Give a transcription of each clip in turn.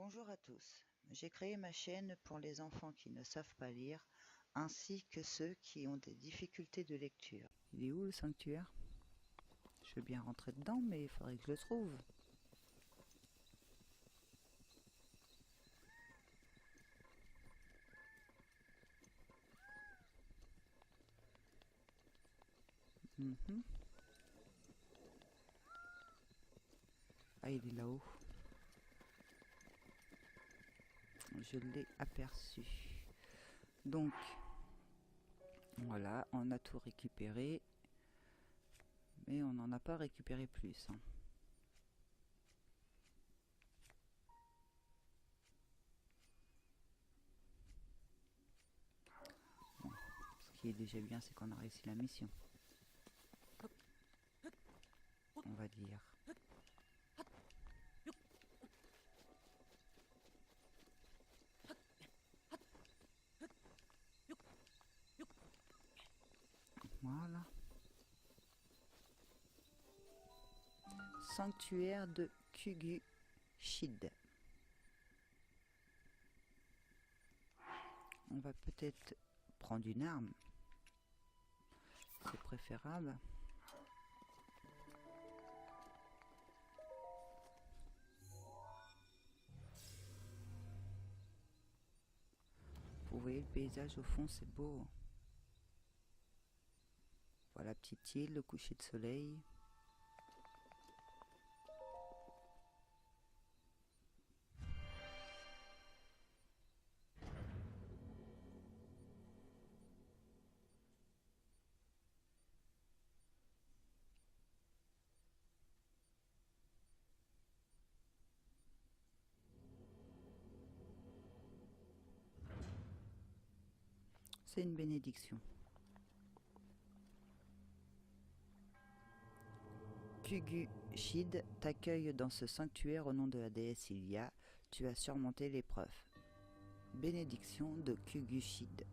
Bonjour à tous, j'ai créé ma chaîne pour les enfants qui ne savent pas lire, ainsi que ceux qui ont des difficultés de lecture. Il est où le sanctuaire? Je veux bien rentrer dedans, mais il faudrait que je le trouve. Ah, il est là-haut. Je l'ai aperçu. Donc, voilà, on a tout récupéré. Mais on n'en a pas récupéré plus. Bon, ce qui est déjà bien, c'est qu'on a réussi la mission. On va dire. Voilà. Sanctuaire de Kugu-Shid. On va peut-être prendre une arme. C'est préférable. Vous voyez le paysage au fond, c'est beau. Voilà la petite île, le coucher de soleil. C'est une bénédiction. Kugu-Shid t'accueille dans ce sanctuaire au nom de la déesse Ilia. Tu as surmonté l'épreuve. Bénédiction de Kugu-Shid.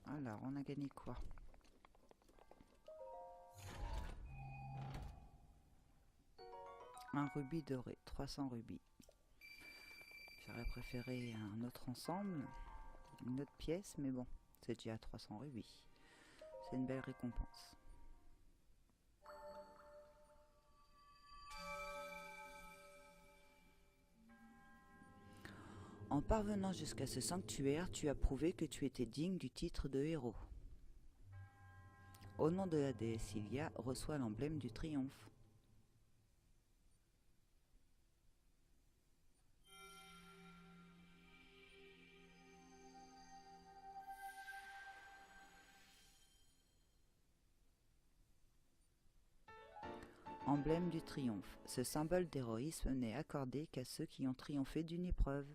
Alors, on a gagné quoi? Un rubis doré, 300 rubis. J'aurais préféré un autre ensemble, une autre pièce, mais bon, c'est déjà 300 rubis. C'est une belle récompense. En parvenant jusqu'à ce sanctuaire, tu as prouvé que tu étais digne du titre de héros. Au nom de la déesse Ilia, reçois l'emblème du triomphe. Emblème du triomphe. Ce symbole d'héroïsme n'est accordé qu'à ceux qui ont triomphé d'une épreuve.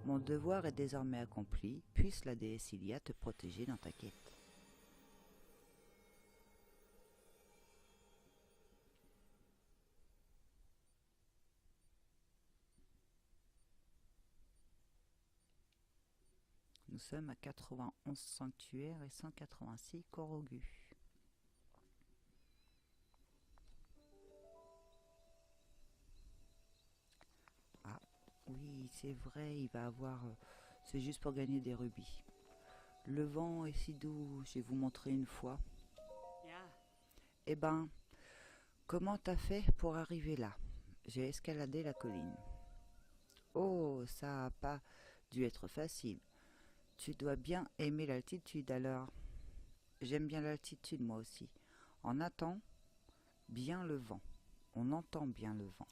Mon devoir est désormais accompli, puisse la déesse Ilia te protéger dans ta quête. Nous sommes à 91 sanctuaires et 186 Korogu. Ah, oui, c'est vrai, il va avoir... c'est juste pour gagner des rubis. Le vent est si doux, je vais vous montrer une fois. Eh ben, comment t'as fait pour arriver là? J'ai escaladé la colline. Oh, ça a pas dû être facile. Tu dois bien aimer l'altitude alors. J'aime bien l'altitude moi aussi. On attend bien le vent. On entend bien le vent.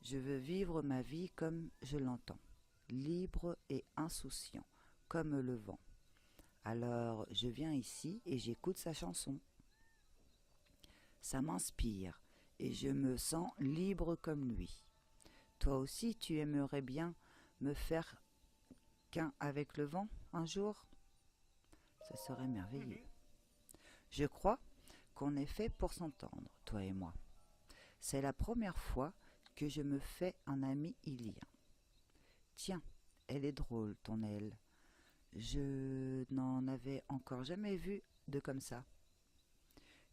Je veux vivre ma vie comme je l'entends, libre et insouciant, comme le vent. Alors je viens ici et j'écoute sa chanson. Ça m'inspire et je me sens libre comme lui. Toi aussi tu aimerais bien me faire qu'un avec le vent un jour? Ça serait merveilleux. Je crois qu'on est fait pour s'entendre, toi et moi. C'est la première fois que je me fais un ami ilien. Tiens, elle est drôle, ton aile. Je n'en avais encore jamais vu de comme ça.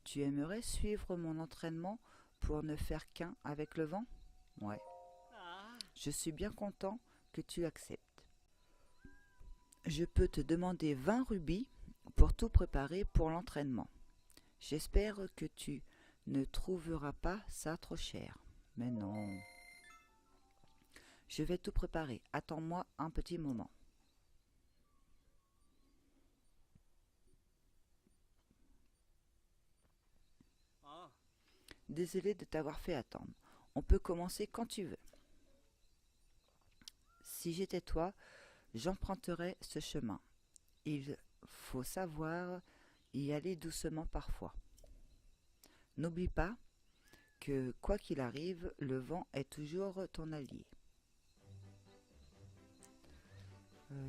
Tu aimerais suivre mon entraînement pour ne faire qu'un avec le vent? Ouais. Je suis bien content que tu acceptes. Je peux te demander 20 rubis pour tout préparer pour l'entraînement. J'espère que tu ne trouveras pas ça trop cher. Mais non. Je vais tout préparer. Attends-moi un petit moment. Désolé de t'avoir fait attendre. On peut commencer quand tu veux. Si j'étais toi, j'emprunterais ce chemin. Il faut savoir y aller doucement parfois. N'oublie pas que quoi qu'il arrive, le vent est toujours ton allié.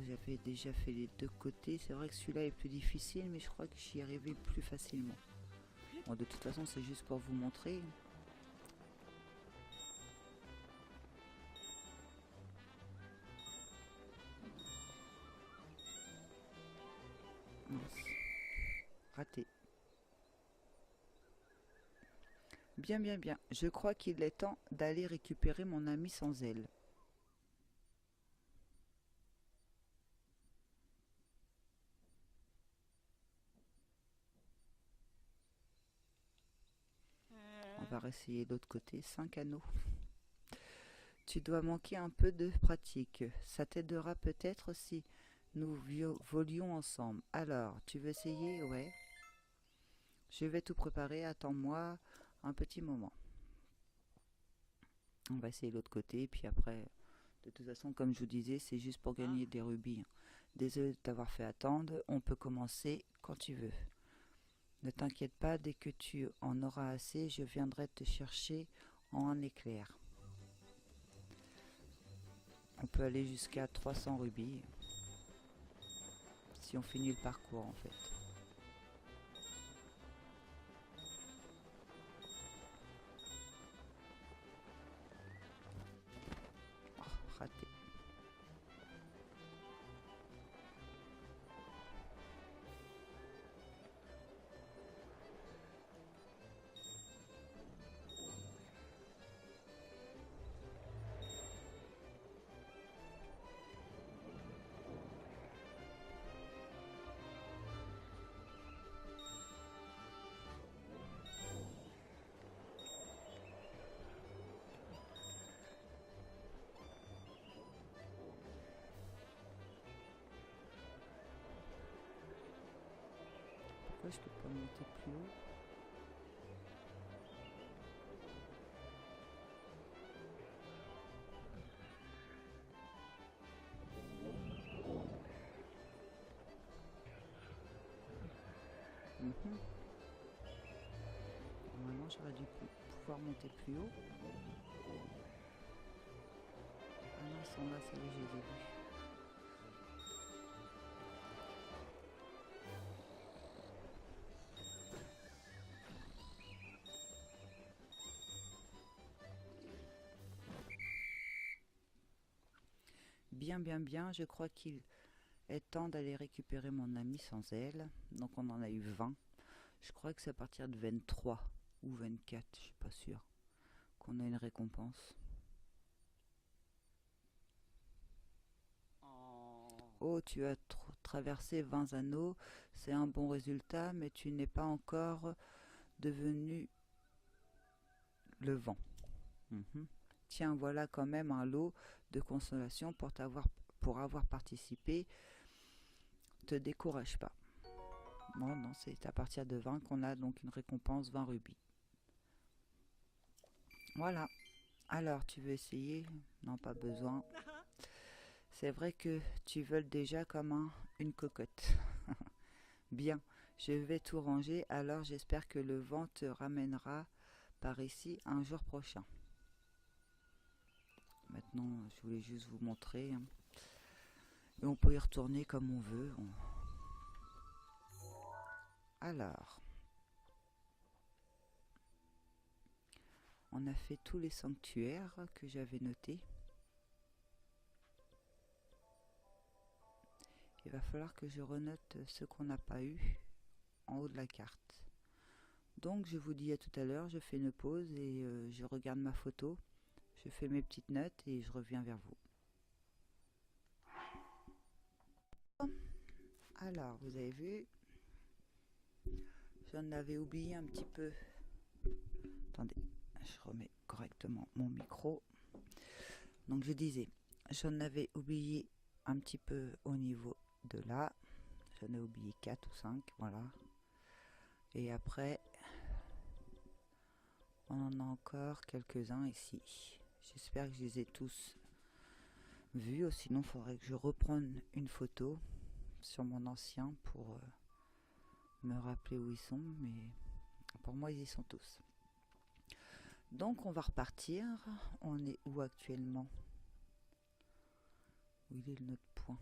J'avais déjà fait les deux côtés. C'est vrai que celui-là est plus difficile, mais je crois que j'y arrivais plus facilement. Bon, de toute façon, c'est juste pour vous montrer. Mince. Raté. Bien, bien, bien. Je crois qu'il est temps d'aller récupérer mon ami sans aile. On va réessayer l'autre côté. 5 anneaux. Tu dois manquer un peu de pratique. Ça t'aidera peut-être si nous volions ensemble. Alors, tu veux essayer? Ouais. Je vais tout préparer. Attends-moi un petit moment. On va essayer l'autre côté. Puis après, de toute façon, comme je vous disais, c'est juste pour gagner des rubis. Désolé de t'avoir fait attendre. On peut commencer quand tu veux. Ne t'inquiète pas, dès que tu en auras assez, je viendrai te chercher en un éclair. On peut aller jusqu'à 300 rubis si on finit le parcours en fait. Oh, raté. Pourquoi je peux pas monter plus haut? Normalement j'aurais dû pouvoir monter plus haut. Ah non, ils sont là, ça y est, je les ai vus. Bien, bien, bien, je crois qu'il est temps d'aller récupérer mon ami sans aile. Donc on en a eu 20. Je crois que c'est à partir de 23 ou 24, je suis pas sûr, qu'on a une récompense. Oh, tu as traversé 20 anneaux, c'est un bon résultat, mais tu n'es pas encore devenu le vent. Tiens, voilà quand même un lot de consolation pour avoir participé. Te décourage pas. Bon, non, c'est à partir de 20 qu'on a donc une récompense 20 rubis. Voilà. Alors, tu veux essayer? Non, pas besoin. C'est vrai que tu voles déjà comme une cocotte. Bien, je vais tout ranger, alors j'espère que le vent te ramènera par ici un jour prochain. Maintenant, je voulais juste vous montrer. Et on peut y retourner comme on veut. Alors, on a fait tous les sanctuaires que j'avais notés. Il va falloir que je renote ce qu'on n'a pas eu en haut de la carte. Donc je vous dis à tout à l'heure, je fais une pause et je regarde ma photo, je fais mes petites notes et je reviens vers vous. Alors, vous avez vu, j'en avais oublié un petit peu. Attendez, je remets correctement mon micro. Donc je disais, j'en avais oublié un petit peu au niveau de là. J'en ai oublié 4 ou 5, voilà. Et après, on en a encore quelques-uns ici. J'espère que je les ai tous vus. Sinon, il faudrait que je reprenne une photo sur mon ancien pour me rappeler où ils sont. Mais pour moi, ils y sont tous. Donc, on va repartir. On est où actuellement? Où il est notre point?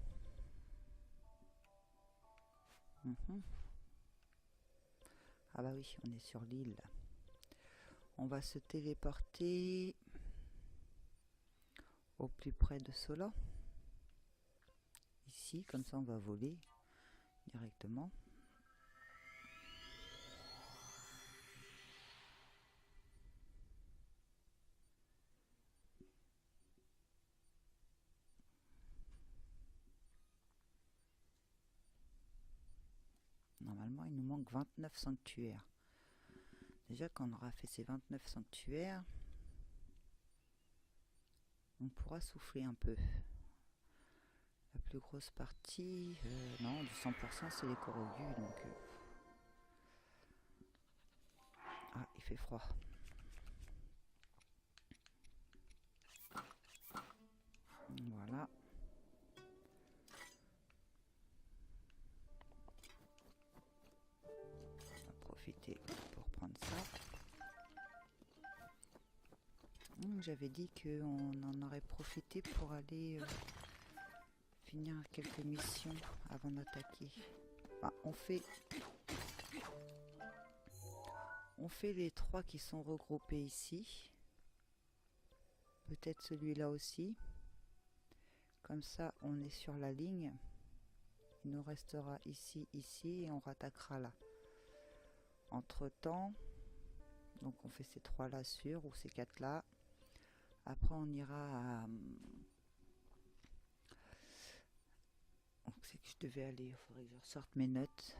Ah bah oui, on est sur l'île. On va se téléporter au plus près de Sola. Ici, comme ça on va voler directement. Normalement, il nous manque 29 sanctuaires. Déjà, quand on aura fait ces 29 sanctuaires, on pourra souffler un peu. La plus grosse partie, non, du 100%, c'est les Korogus, donc... Ah, il fait froid. Voilà. On va profiter pour prendre ça. J'avais dit qu'on en aurait profité pour aller finir quelques missions avant d'attaquer. Ah, on fait les 3 qui sont regroupés ici. Peut-être celui-là aussi. Comme ça, on est sur la ligne. Il nous restera ici, ici, et on rattaquera là. Entre-temps, donc on fait ces 3 là sur, ou ces 4 là. Après, on ira à... Donc, c'est que je devais aller, il faudrait que je ressorte mes notes.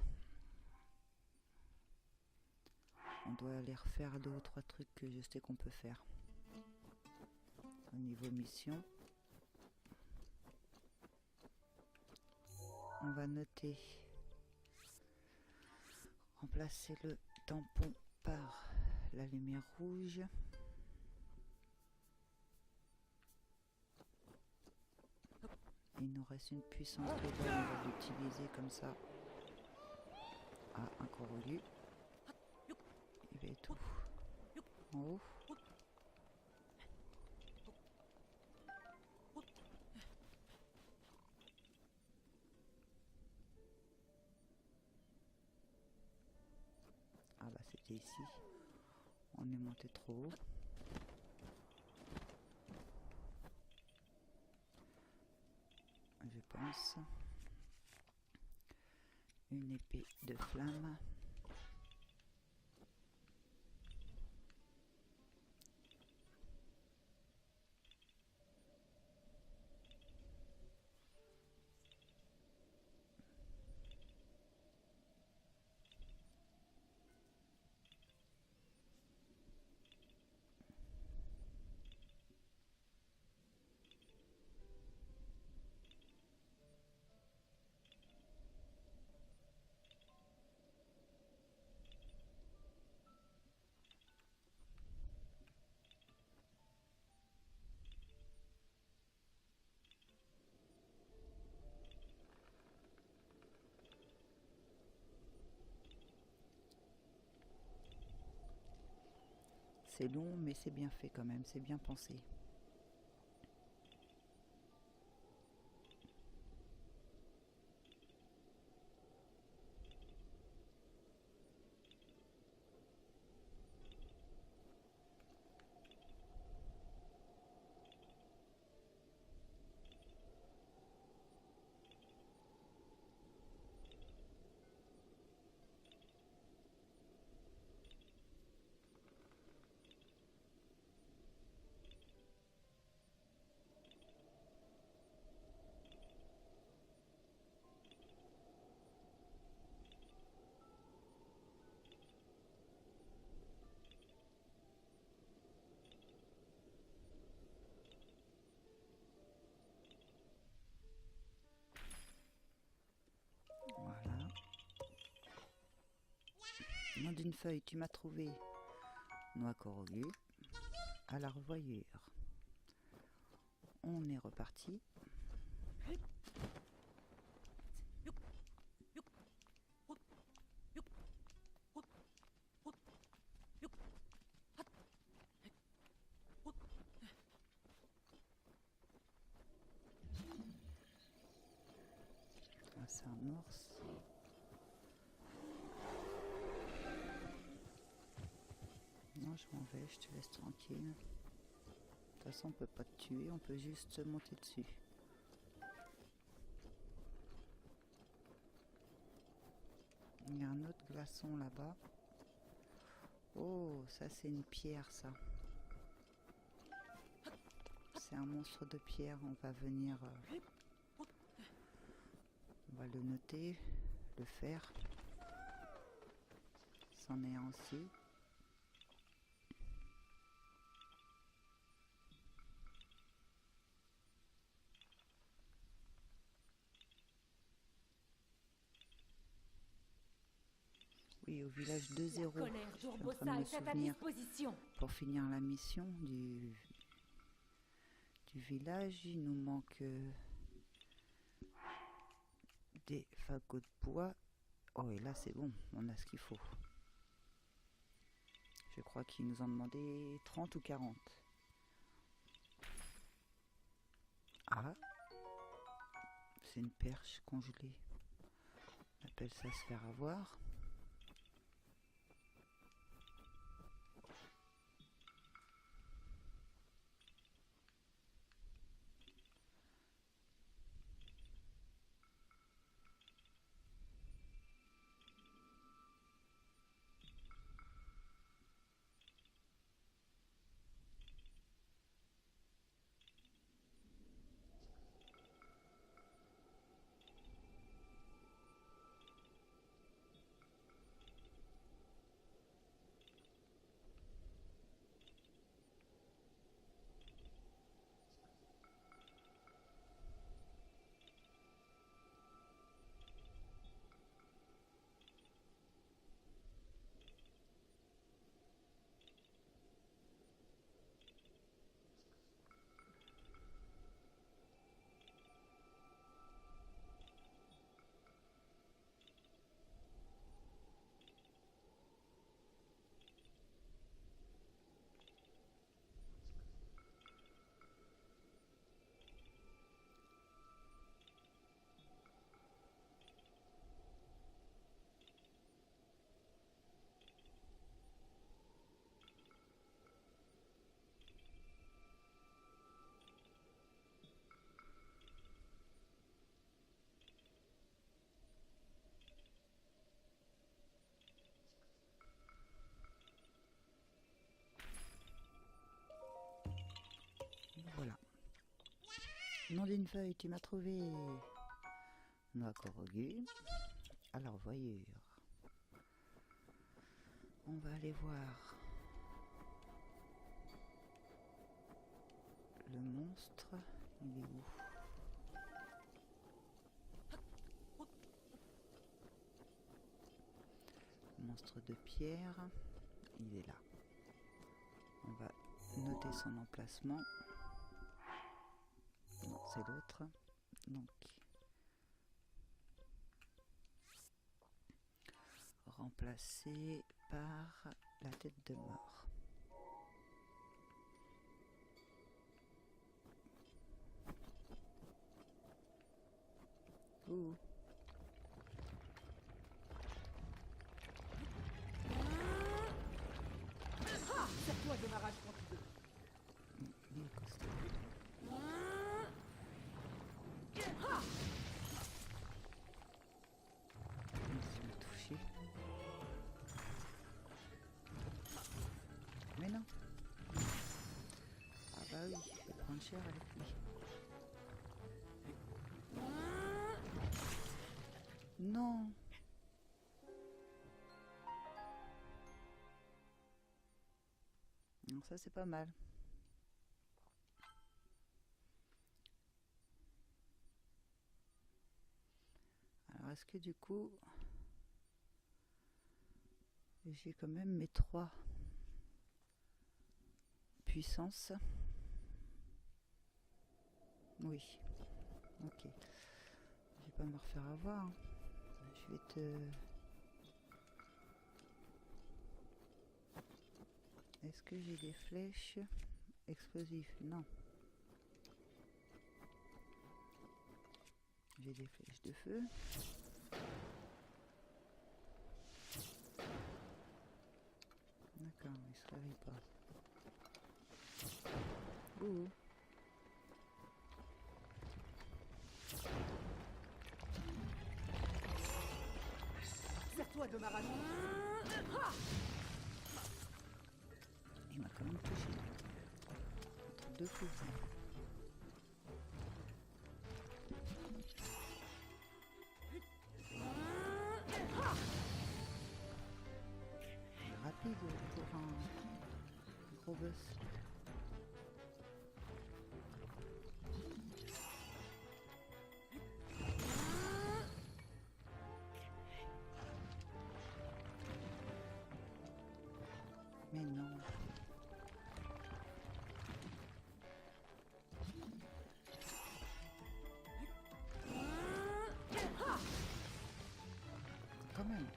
On doit aller refaire 2 ou 3 trucs que je sais qu'on peut faire. Au niveau mission. On va noter. Remplacer le tampon par la lumière rouge. Il nous reste une puissance de base, on va l'utiliser comme ça. Ah, un Korogu. Il va être où? En haut. Ah bah c'était ici. On est monté trop haut. Je pense. Une épée de flamme. C'est long, mais c'est bien fait quand même, c'est bien pensé. Nom d'une feuille, tu m'as trouvé. Noix corrugée. À la revoyure. On est reparti. Ah, c'est un ours. Non, je m'en vais, je te laisse tranquille. De toute façon, on peut pas te tuer, on peut juste se monter dessus. Il y a un autre glaçon là-bas. Oh, ça c'est une pierre, ça. C'est un monstre de pierre, on va venir... on va le noter, le faire. C'en est un aussi. Oui, au village 2-0. Je suis en train de me souvenir pour finir la mission du village. Il nous manque des fagots de bois. Oh, et là c'est bon, on a ce qu'il faut. Je crois qu'ils nous ont demandé 30 ou 40. Ah, c'est une perche congelée. On appelle ça se faire avoir. Voilà. Nom d'une feuille, tu m'as trouvé. Noix corrugée. À la revoyure. On va aller voir le monstre. Il est où? Le monstre de pierre. Il est là. On va noter son emplacement. Non, c'est l'autre. Donc, remplacé par la tête de mort. Ouh. Serre-toi, démarrage quand tu veux. Il est costaud. Il m'a touché. Mais non. Ah bah oui, je vais prendre cher avec lui. Non. Non, ça c'est pas mal. Alors est-ce que du coup Et j'ai quand même mes 3 puissances. Oui, ok. Je vais pas me refaire avoir. Hein. Je vais te... Est-ce que j'ai des flèches explosives? Non. J'ai des flèches de feu. D'accord, il se réveille pas. Ouh. Serre-toi de ma rage. Il m'a quand même touché. Un truc de fou. Rapide pour un gros boss. Mais non. Quand même.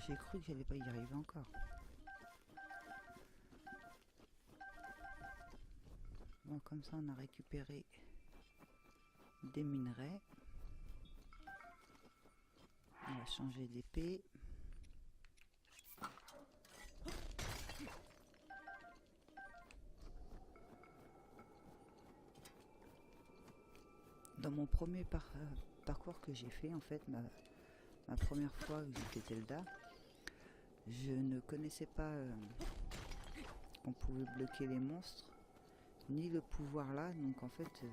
J'ai cru que j'allais pas y arriver encore. Bon, comme ça, on a récupéré des minerais. On va changer d'épée. Dans mon premier parcours que j'ai fait, en fait, ma première fois que j'ai fait Zelda, je ne connaissais pas qu'on pouvait bloquer les monstres, ni le pouvoir là, donc en fait,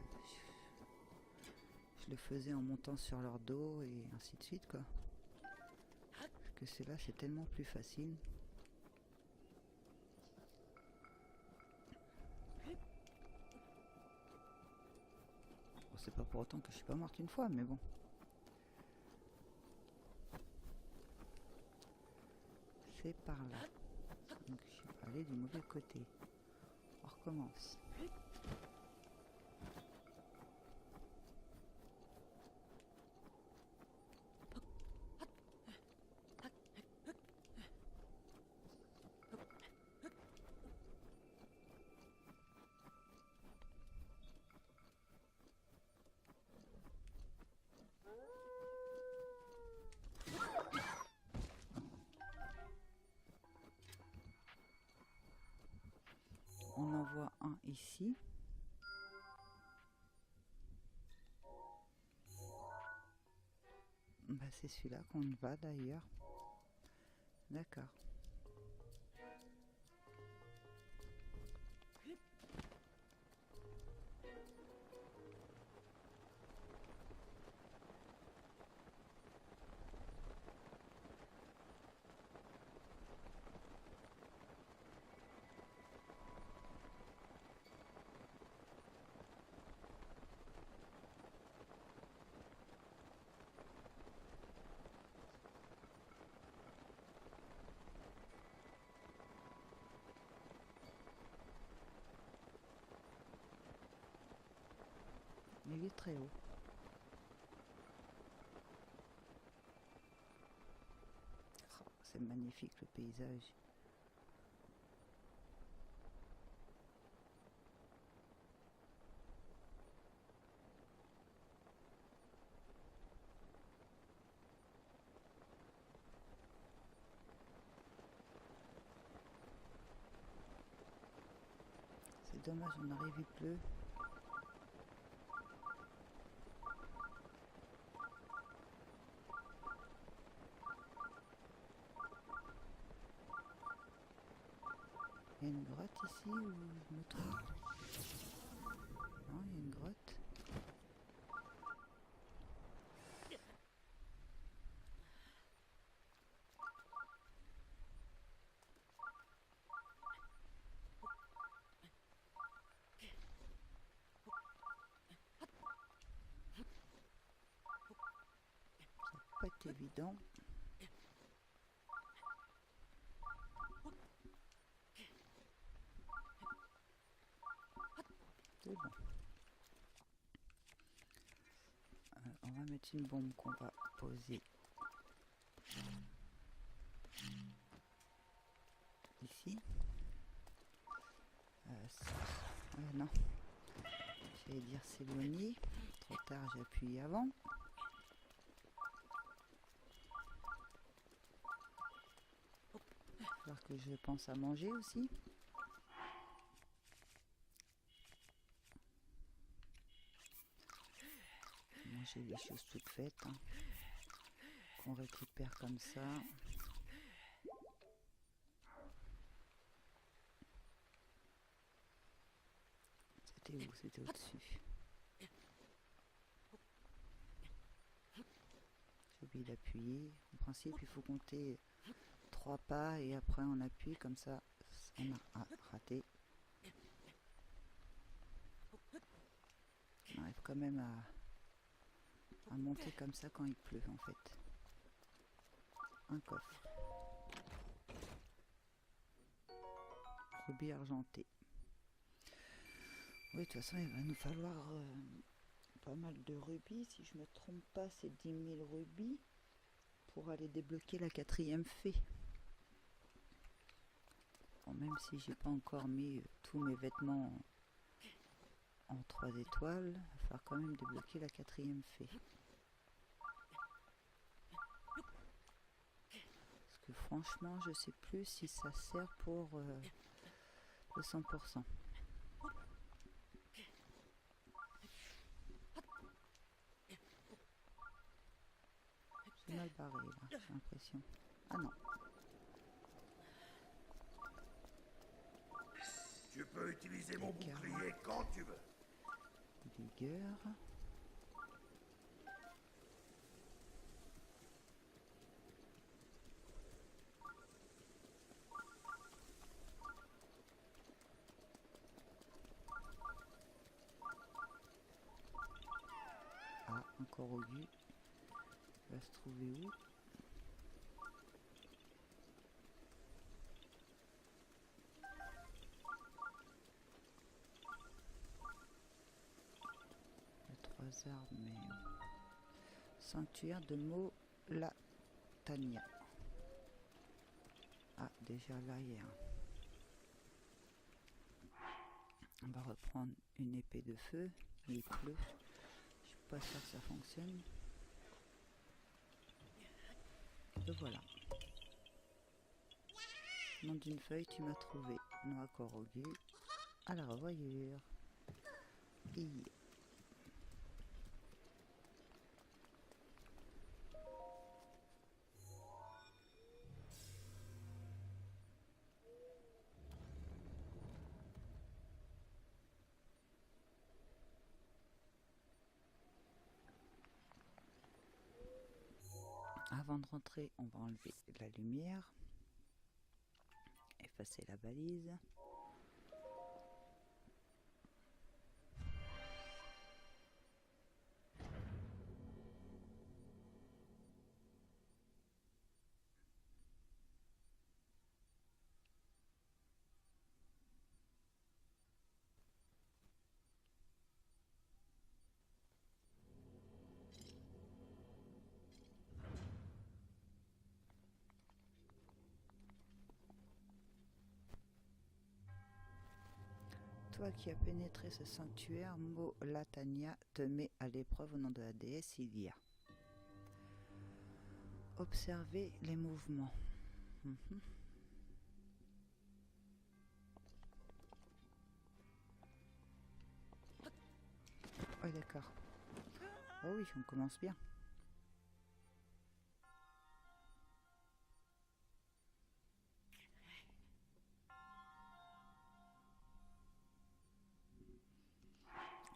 je le faisais en montant sur leur dos et ainsi de suite, quoi. Parce que c'est là, c'est tellement plus facile. Bon, c'est pas pour autant que je suis pas morte une fois, mais bon. C'est par là. Donc je suis allée du mauvais côté. On recommence. On en voit un ici. Bah, c'est celui-là qu'on va d'ailleurs. D'accord. Il est très haut. Oh, c'est magnifique le paysage. C'est dommage, on arrive, il pleut. Il y a une grotte ici ou je me trompe? Non, il y a une grotte. Ça évident. C'est bon. On va mettre une bombe qu'on va poser ici. Non, j'allais dire s'éloigner. Trop tard, j'ai appuyé avant. Il va falloir que je pense à manger aussi. Manger des choses toutes faites, hein, qu'on récupère comme ça. C'était où? C'était au-dessus. J'ai oublié d'appuyer. En principe, il faut compter 3 pas et après on appuie comme ça. On a raté. On arrive quand même à monter comme ça quand il pleut en fait. Un coffre. Rubis argenté. Oui, de toute façon, il va nous falloir pas mal de rubis. Si je me trompe pas, c'est 10 000 rubis pour aller débloquer la 4e fée. Bon, même si j'ai pas encore mis tous mes vêtements en 3 étoiles, il va falloir quand même débloquer la 4e fée. Parce que franchement, je sais plus si ça sert pour le 100%. C'est mal barré là, j'ai l'impression. Ah non. Tu peux utiliser mon bouclier quand tu veux. Digger. Ah, encore au but. Il va se trouver où? Il y a 3 arbres, mais... Sanctuaire de Molatania. Ah, déjà là, il y a un... On va reprendre une épée de feu. Il pleut. Je suis pas sûr que ça fonctionne. Le voilà. Nom d'une feuille, tu m'as trouvé. Noix corrogé. À la revoyure. Avant de rentrer, on va enlever la lumière. Effacer la balise. Toi qui as pénétré ce sanctuaire, Molatania te met à l'épreuve au nom de la déesse Ilia. Observez les mouvements. Oui, d'accord. Oh oui, on commence bien.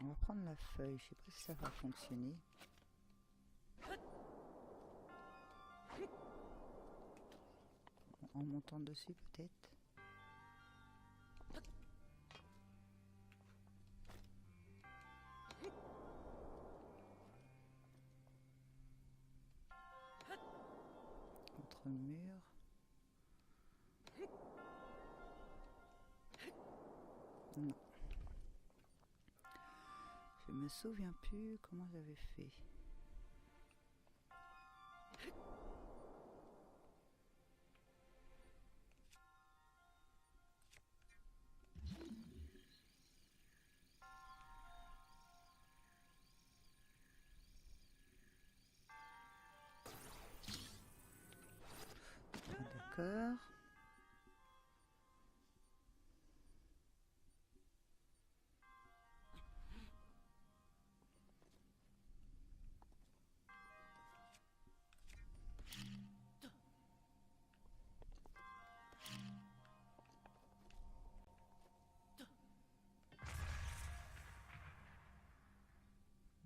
On va prendre la feuille, je sais pas si ça va fonctionner. En montant dessus peut-être. contre le mur. Non. Je me souviens plus comment j'avais fait. D'accord.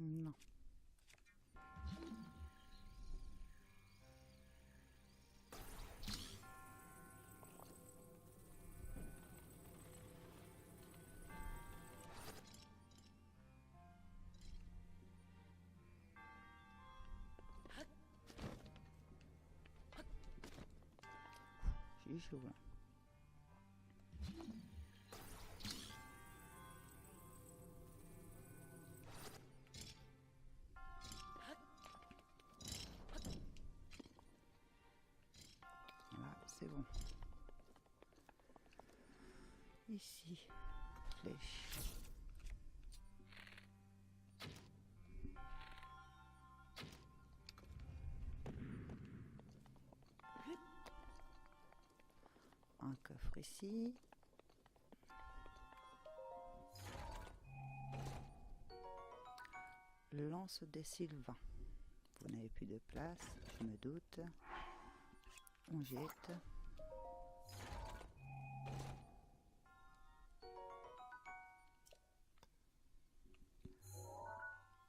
Non. J'ai chaud là. Voilà, c'est bon. Ici, flèche. Un coffre ici. Lance des Sylvains. Vous n'avez plus de place, je me doute. On jette.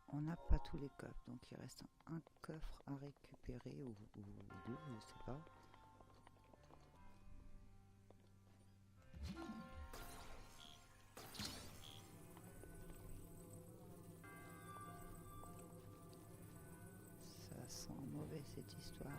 On n'a pas tous les coffres, donc il reste un coffre à récupérer, ou deux, je sais pas. Ça sent mauvais cette histoire.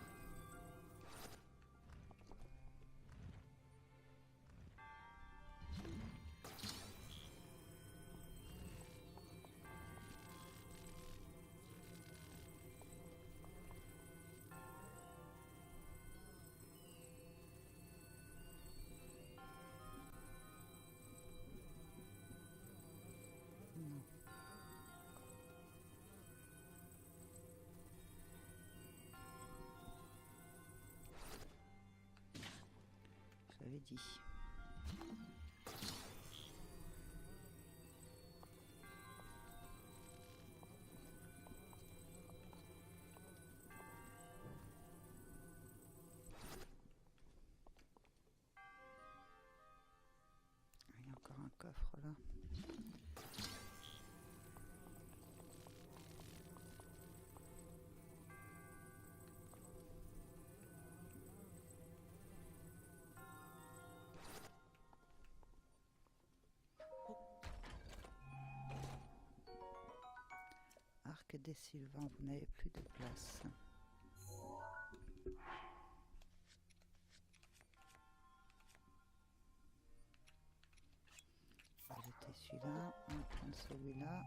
Non. Je l'avais dit. Il y a encore un coffre là. Arc des Sylvains, vous n'avez plus de place. On va jeter celui-là, on va prendre celui-là.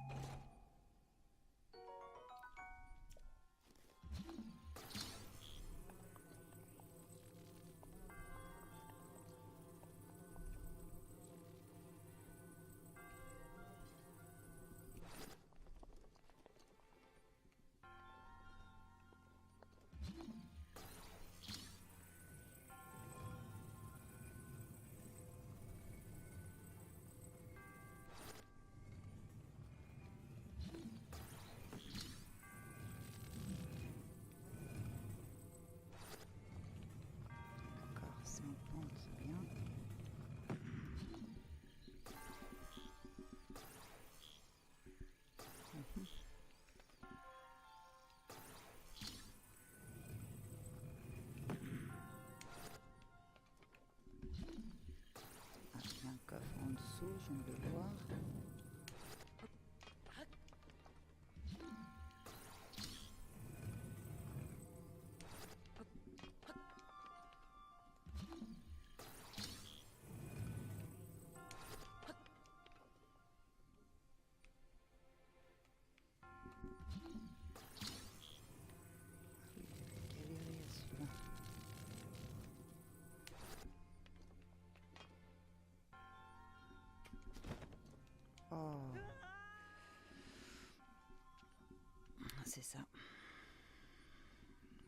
ça.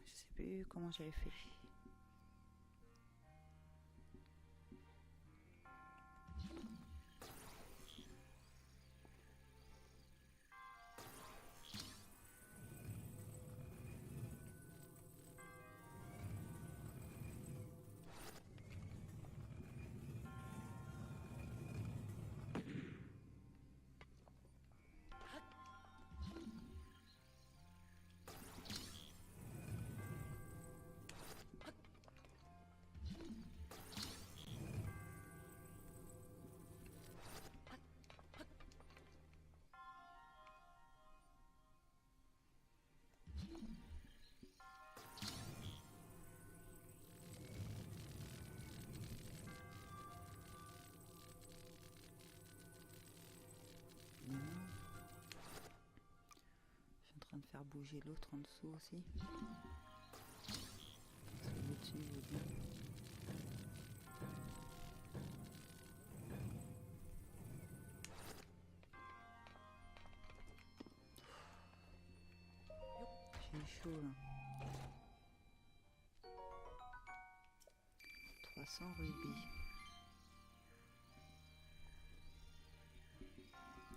Je sais plus comment j'avais fait. De faire bouger l'autre en dessous aussi. Au-dessus, je veux bien. J'ai chaud là. 300 rubis.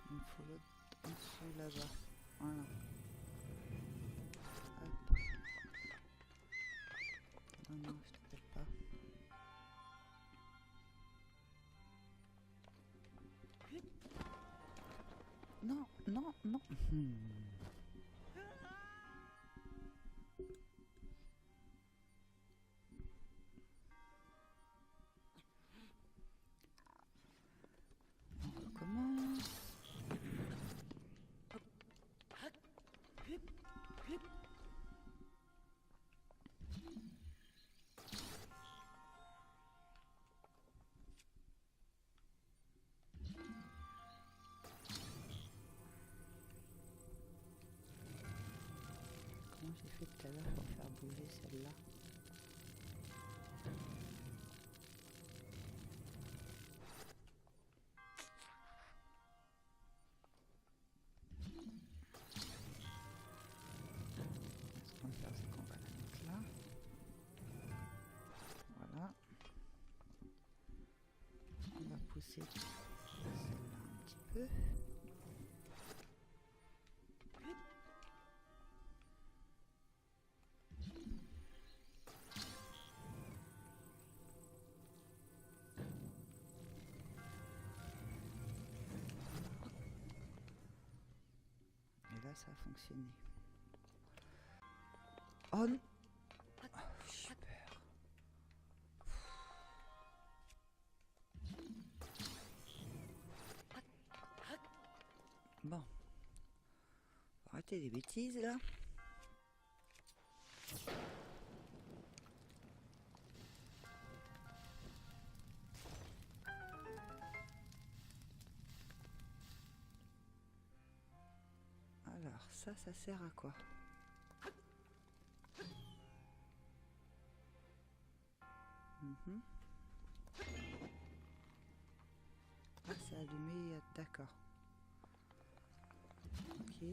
Il me faut l'autre en dessous là-bas. Voilà. Non, non, je t'appelle pas. Non, non, non. On recommence. Comment j'ai fait tout à l'heure pour faire bouger celle-là? Ce qu'on va faire, c'est qu'on va la mettre là. Voilà. On va pousser celle-là un petit peu. Et là, ça a fonctionné. Oh non! Oh, super! Bon. Arrêtez les bêtises là. Alors ça sert à quoi? Ah, c'est allumé, d'accord. Ok.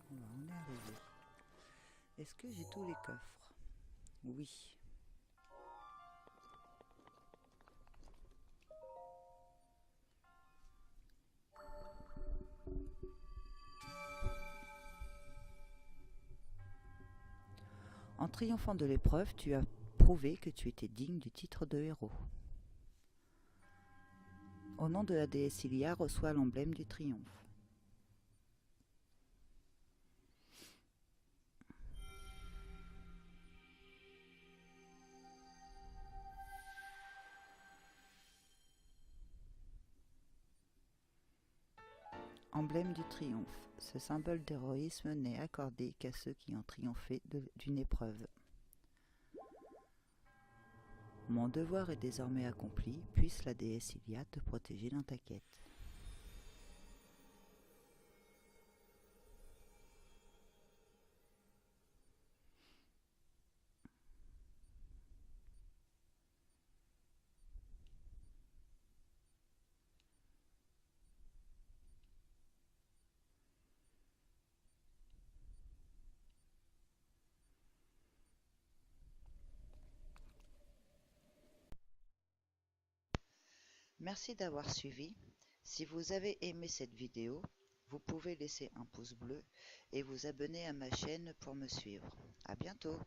Voilà, on est arrivé. Est-ce que j'ai tous les coffres? Oui. En triomphant de l'épreuve, tu as prouvé que tu étais digne du titre de héros. Au nom de la déesse Ilia, reçois l'emblème du triomphe. Emblème du triomphe. Ce symbole d'héroïsme n'est accordé qu'à ceux qui ont triomphé d'une épreuve. Mon devoir est désormais accompli, puisse la déesse Ilia te protéger dans ta quête. Merci d'avoir suivi. Si vous avez aimé cette vidéo, vous pouvez laisser un pouce bleu et vous abonner à ma chaîne pour me suivre. À bientôt!